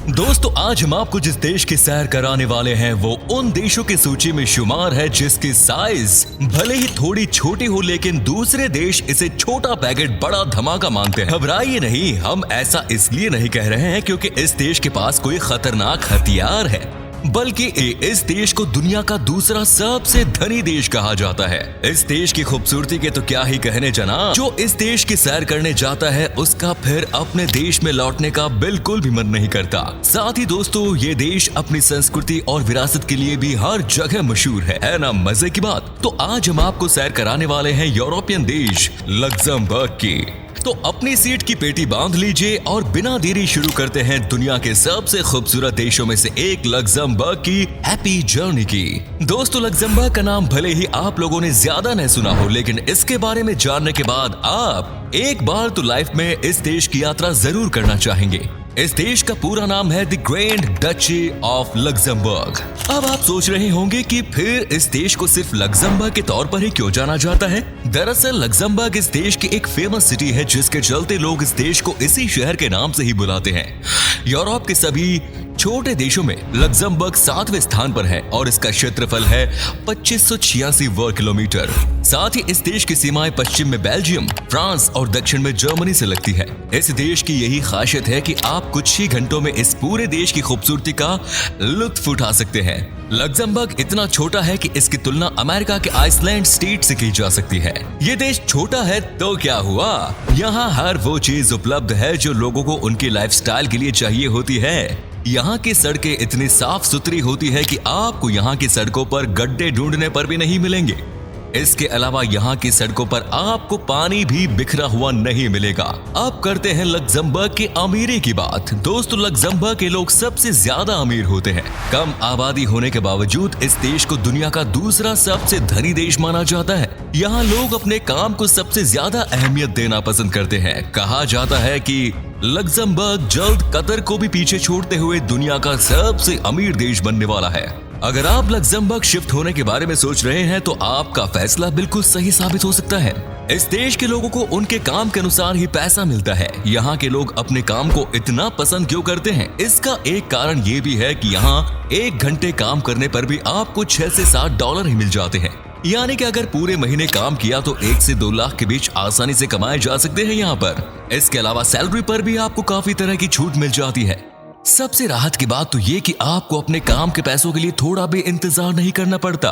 दोस्तों आज हम आपको जिस देश की सैर कराने वाले हैं वो उन देशों की सूची में शुमार है जिसकी साइज भले ही थोड़ी छोटी हो लेकिन दूसरे देश इसे छोटा पैकेट बड़ा धमाका मानते हैं। घबराइए नहीं, हम ऐसा इसलिए नहीं कह रहे हैं क्योंकि इस देश के पास कोई खतरनाक हथियार है, बल्कि इस देश को दुनिया का दूसरा सबसे धनी देश कहा जाता है। इस देश की खूबसूरती के तो क्या ही कहने जनाब। जो इस देश की सैर करने जाता है उसका फिर अपने देश में लौटने का बिल्कुल भी मन नहीं करता। साथ ही दोस्तों ये देश अपनी संस्कृति और विरासत के लिए भी हर जगह मशहूर है ना मजे की बात। तो आज हम आपको सैर कराने वाले हैं यूरोपियन देश लग्जमबर्ग की। तो अपनी सीट की पेटी बांध लीजिए और बिना देरी शुरू करते हैं दुनिया के सबसे खूबसूरत देशों में से एक लग्जमबर्ग की हैप्पी जर्नी की। दोस्तों लग्जमबर्ग का नाम भले ही आप लोगों ने ज्यादा नहीं सुना हो, लेकिन इसके बारे में जानने के बाद आप एक बार तो लाइफ में इस देश की यात्रा जरूर करना चाहेंगे। इस देश का पूरा नाम है the grand duchy of Luxembourg. अब आप सोच रहे होंगे कि फिर इस देश को सिर्फ लग्जमबर्ग के तौर पर ही क्यों जाना जाता है। दरअसल लग्जमबर्ग इस देश की एक फेमस सिटी है जिसके चलते लोग इस देश को इसी शहर के नाम से ही बुलाते हैं। यूरोप के सभी छोटे देशों में लग्जमबर्ग 7वें स्थान पर है और इसका क्षेत्रफल है 2586 वर्ग किलोमीटर। साथ ही इस देश की सीमाएं पश्चिम में बेल्जियम, फ्रांस और दक्षिण में जर्मनी से लगती है। इस देश की यही खासियत है कि आप कुछ ही घंटों में इस पूरे देश की खूबसूरती का लुत्फ उठा सकते हैं। लग्जमबर्ग इतना छोटा है कि इसकी तुलना अमेरिका के आइसलैंड स्टेट से की जा सकती है। ये देश छोटा है तो क्या हुआ, यहाँ हर वो चीज उपलब्ध है जो लोगों को उनकी लाइफस्टाइल के लिए चाहिए होती है। यहाँ की सड़कें इतनी साफ सुथरी होती है कि आपको यहाँ की सड़कों पर गड्ढे ढूंढने पर भी नहीं मिलेंगे। इसके अलावा यहाँ की सड़कों पर आपको पानी भी बिखरा हुआ नहीं मिलेगा। अब करते हैं लग्जमबर्ग की अमीरी की बात। दोस्तों लग्जमबर्ग के लोग सबसे ज्यादा अमीर होते हैं। कम आबादी होने के बावजूद इस देश को दुनिया का दूसरा सबसे धनी देश माना जाता है। यहाँ लोग अपने काम को सबसे ज्यादा अहमियत देना पसंद करते हैं। कहा जाता है कि लग्जमबर्ग जल्द कतर को भी पीछे छोड़ते हुए दुनिया का सबसे अमीर देश बनने वाला है। अगर आप लग्जमबर्ग शिफ्ट होने के बारे में सोच रहे हैं तो आपका फैसला बिल्कुल सही साबित हो सकता है। इस देश के लोगों को उनके काम के अनुसार ही पैसा मिलता है। यहाँ के लोग अपने काम को इतना पसंद क्यों करते हैं, इसका एक कारण ये भी है कि यहाँ 1 घंटे काम करने पर भी आपको 6 से 7 डॉलर ही मिल जाते हैं। यानी कि अगर पूरे महीने काम किया तो 1 से 2 लाख के बीच आसानी से कमाए जा सकते हैं यहाँ पर। इसके अलावा सैलरी पर भी आपको काफी तरह की छूट मिल जाती है। सबसे राहत की बात तो ये कि आपको अपने काम के पैसों के लिए थोड़ा भी इंतजार नहीं करना पड़ता।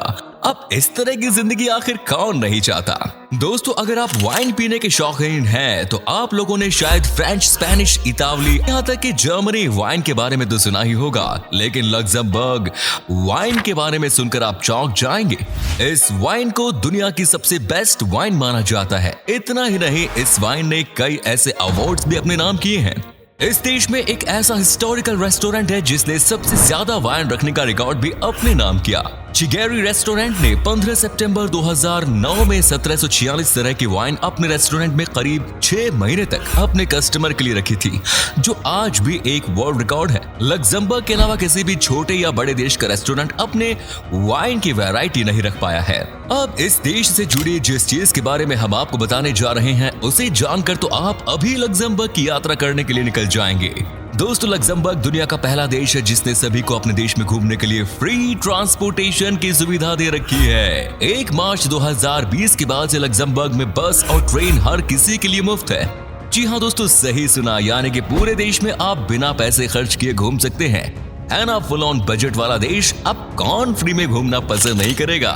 अब इस तरह की जिंदगी आखिर कौन नहीं चाहता। दोस्तों अगर आप वाइन पीने के शौकीन हैं तो आप लोगों ने शायद फ्रेंच, स्पेनिश, इतावली, यहाँ तक कि जर्मनी वाइन के बारे में तो सुना ही होगा, लेकिन लग्जमबर्ग वाइन के बारे में सुनकर आप चौंक जाएंगे। इस वाइन को दुनिया की सबसे बेस्ट वाइन माना जाता है। इतना ही नहीं, इस वाइन ने कई ऐसे अवार्ड्स भी अपने नाम किए हैं। इस देश में एक ऐसा हिस्टोरिकल रेस्टोरेंट है जिसने सबसे ज्यादा वाइन रखने का रिकॉर्ड भी अपने नाम किया। चिगेरी रेस्टोरेंट ने 15 सितंबर 2009 में 1746 तरह की वाइन अपने रेस्टोरेंट में करीब 6 महीने तक अपने कस्टमर के लिए रखी थी, जो आज भी एक वर्ल्ड रिकॉर्ड है। लग्जमबर्ग के अलावा किसी भी छोटे या बड़े देश का रेस्टोरेंट अपने वाइन की वैरायटी नहीं रख पाया है। अब इस देश से जुड़ी जिस चीज के बारे में हम आपको बताने जा रहे हैं उसे जानकर तो आप अभी लग्जमबर्ग की यात्रा करने के लिए निकल जाएंगे। दोस्तों लग्जमबर्ग दुनिया का पहला देश है जिसने सभी को अपने देश में घूमने के लिए फ्री ट्रांसपोर्टेशन की सुविधा दे रखी है। 1 मार्च 2020 के बाद से लग्जमबर्ग में बस और ट्रेन हर किसी के लिए मुफ्त है। जी हाँ दोस्तों, सही सुना, यानी कि पूरे देश में आप बिना पैसे खर्च किए घूम सकते हैं। है ना फुल ऑन बजट वाला देश। अब कौन फ्री में घूमना पसंद नहीं करेगा।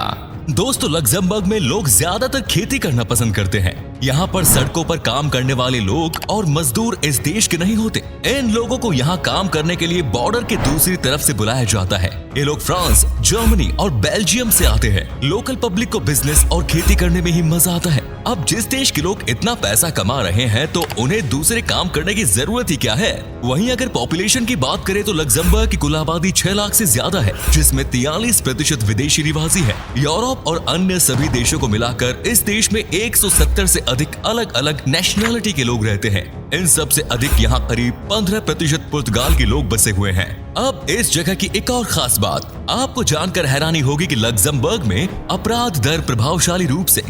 दोस्तों लग्जमबर्ग में लोग ज्यादातर खेती करना पसंद करते हैं। यहाँ पर सड़कों पर काम करने वाले लोग और मजदूर इस देश के नहीं होते। इन लोगों को यहाँ काम करने के लिए बॉर्डर के दूसरी तरफ से बुलाया जाता है। ये लोग फ्रांस, जर्मनी और बेल्जियम से आते हैं। लोकल पब्लिक को बिजनेस और खेती करने में ही मजा आता है। अब जिस देश के लोग इतना पैसा कमा रहे हैं तो उन्हें दूसरे काम करने की जरूरत ही क्या है। वहीं अगर पॉपुलेशन की बात करें तो लग्जमबर्ग की कुल आबादी 6 लाख से ज्यादा है, जिसमें 43% विदेशी निवासी है। यूरोप और अन्य सभी देशों को मिलाकर इस देश में 170 से अधिक अलग अलग नेशनैलिटी के लोग रहते हैं। इन सब से अधिक यहाँ करीब 15% पुर्तगाल के लोग बसे हुए हैं। अब इस जगह की एक और खास बात आपको जानकर हैरानी होगी कि लग्जमबर्ग में अपराध दर प्रभावशाली रूप से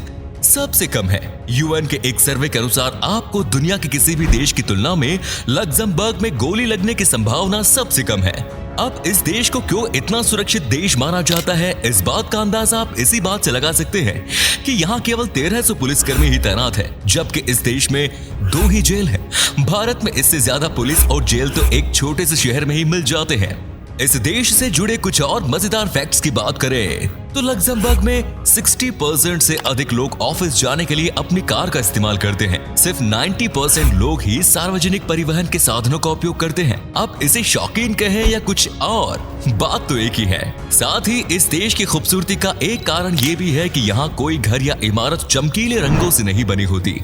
सबसे कम है। यूएन के एक सर्वे के अनुसार आपको दुनिया के किसी भी देश की तुलना में लग्जमबर्ग में गोली लगने की संभावना सबसे कम है। अब इस देश को क्यों इतना सुरक्षित देश माना जाता है, इस बात का अंदाजा आप इसी बात से लगा सकते हैं कि यहाँ केवल 1300 पुलिसकर्मी ही तैनात है, जबकि इस देश में 2 ही जेल है। भारत में इससे ज्यादा पुलिस और जेल तो एक छोटे से शहर में ही मिल जाते हैं। इस देश से जुड़े कुछ और मजेदार फैक्ट्स की बात करें तो लग्जमबर्ग में 60% से अधिक लोग ऑफिस जाने के लिए अपनी कार का इस्तेमाल करते हैं। सिर्फ 90% लोग ही सार्वजनिक परिवहन के साधनों का उपयोग करते हैं। अब इसे शौकीन कहें या कुछ और, बात तो एक ही है। साथ ही इस देश की खूबसूरती का एक कारण ये भी है कि यहाँ कोई घर या इमारत चमकीले रंगों से नहीं बनी होती।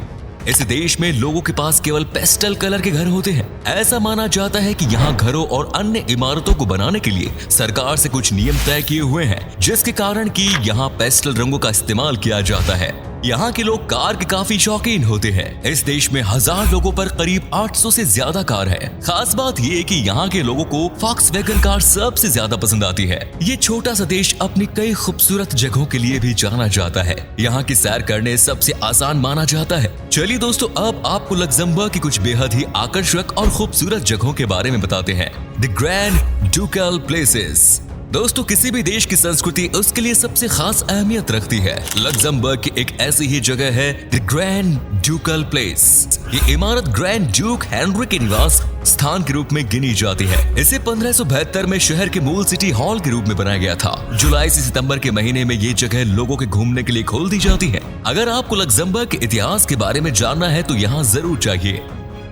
इस देश में लोगों के पास केवल पेस्टल कलर के घर होते हैं। ऐसा माना जाता है कि यहाँ घरों और अन्य इमारतों को बनाने के लिए सरकार से कुछ नियम तय किए हुए हैं, जिसके कारण कि यहाँ पेस्टल रंगों का इस्तेमाल किया जाता है। यहाँ के लोग कार के काफी शौकीन होते हैं। इस देश में 1000 लोगों पर करीब 800 से ज्यादा कार है। खास बात ये कि यहाँ के लोगों को फॉक्सवैगन कार सबसे ज्यादा पसंद आती है। ये छोटा सा देश अपनी कई खूबसूरत जगहों के लिए भी जाना जाता है। यहाँ की सैर करने सबसे आसान माना जाता है। चलिए दोस्तों, अब आपको लग्जमबर्ग की कुछ बेहद ही आकर्षक और खूबसूरत जगहों के बारे में बताते हैं। The grand ducal places. दोस्तों, किसी भी देश की संस्कृति उसके लिए सबसे खास अहमियत रखती है। लग्जमबर्ग की एक ऐसी ही जगह है द ग्रैंड ड्यूकल प्लेस। ये इमारत ग्रैंड ड्यूक हेनरी के निवास स्थान के रूप में गिनी जाती है। इसे 1572 में शहर के मूल सिटी हॉल के रूप में बनाया गया था। जुलाई से सितंबर के महीने में ये जगह लोगों के घूमने के लिए खोल दी जाती है। अगर आपको लग्जमबर्ग के इतिहास के बारे में जानना है तो यहाँ जरूर चाहिए।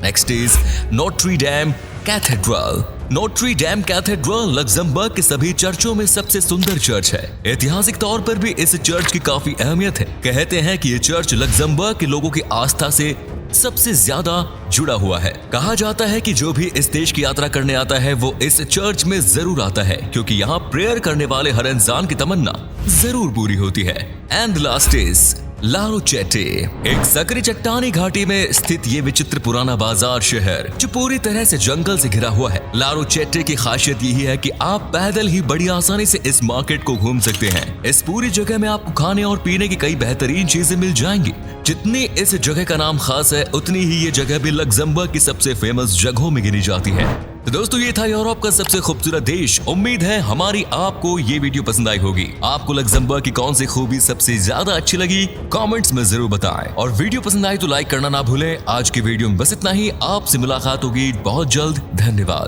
Next is Notre Dame Cathedral. Notre Dame Cathedral Luxembourg के सभी चर्चों में सबसे सुंदर चर्च है। ऐतिहासिक तौर पर भी इस चर्च की काफी अहमियत है। कहते हैं कि ये चर्च लग्जमबर्ग के लोगों की आस्था से सबसे ज्यादा जुड़ा हुआ है। कहा जाता है कि जो भी इस देश की यात्रा करने आता है वो इस चर्च में जरूर आता है, क्योंकि यहाँ प्रेयर करने वाले हर इंसान की तमन्ना जरूर पूरी होती है। And last is Larochette. एक सकरी चट्टानी घाटी में स्थित ये विचित्र पुराना बाजार शहर जो पूरी तरह से जंगल से घिरा हुआ है। लारोचेटे की खासियत यही है कि आप पैदल ही बड़ी आसानी से इस मार्केट को घूम सकते हैं। इस पूरी जगह में आपको खाने और पीने की कई बेहतरीन चीजें मिल जाएंगी। जितनी इस जगह का नाम खास है, उतनी ही ये जगह भी लग्जमबर्ग की सबसे फेमस जगहों में गिनी जाती है। तो दोस्तों, ये था यूरोप का सबसे खूबसूरत देश। उम्मीद है हमारी आपको ये वीडियो पसंद आई होगी। आपको लग्जमबर्ग की कौन सी खूबी सबसे ज्यादा अच्छी लगी, कमेंट्स में जरूर बताएं। और वीडियो पसंद आई तो लाइक करना ना भूलें। आज की वीडियो में बस इतना ही। आपसे मुलाकात होगी बहुत जल्द। धन्यवाद।